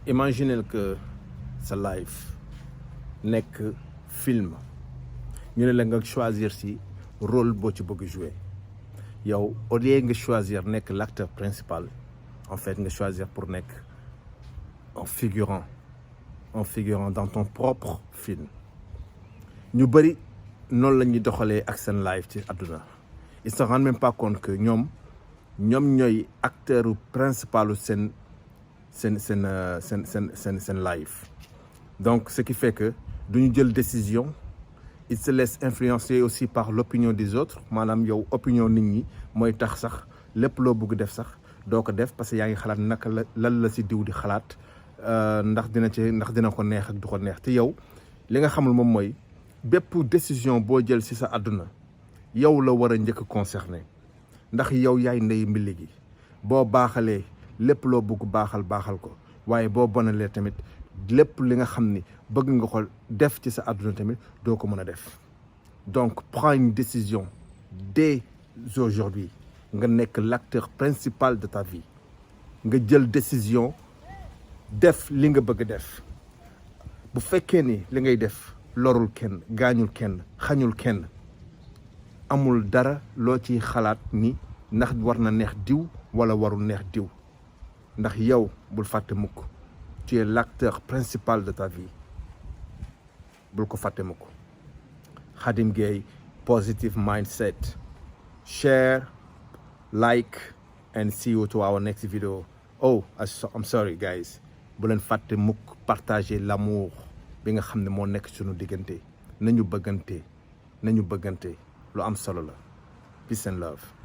imaginez que sa life nekk film ñu ne la nga choisir si rôle boo ci bëgg jouer yow au lieu nga choisir nekk l'acteur principal en fait nga choisir pour nekk un figurant dans ton propre film ñu bëri noonu la ñuy doxalee ak seen life ci àdduna ils se rendent même pas compte que ñoom ñooy acteur principal seen life donc ce qui fait que duñu jël décision ils se laissent influencer aussi par l'opinion des autres maanaam yow opinion nit ñi mooy tax sax lépp loo bëgg def sax doo ko def parce que yaa ngi xalaat naka lan la si diw di xalaat ndax dina ko neex ak du ko neex te yow li nga xamul moom mooy bépp décision boo jël si sa àdduna yow la war a njëkk concerné ndax yow yaay ndey mbili gi boo baaxalee lépp loo bëgg baaxal ko waaye boo bonalee tamit lépp li nga xam ni bëgg nga ko def ci sa àdduna tamit doo ko mën a def donc prends une décision dès aujourd'hui nga nekk l'acteur principal de ta vie nga jël décision def li nga bëgg def bu fekkee ni li ngay def lorul kenn gaañul kenn xañul kenn amul dara loo ciy xalaat ni ndax war na neex diw wala warul neex diw ndax yow bul fàtte mukk tu es l'acteur principal de ta vie bul ko fàtte mukk Khadim Gueye positive mindset share like and see you to our next video. Oh, I'm sorry guys bu leen fàtte mukk partager l'amour bi nga xam ne moo nekk suñu diggante nañu bëggante lu am solo la peace and love.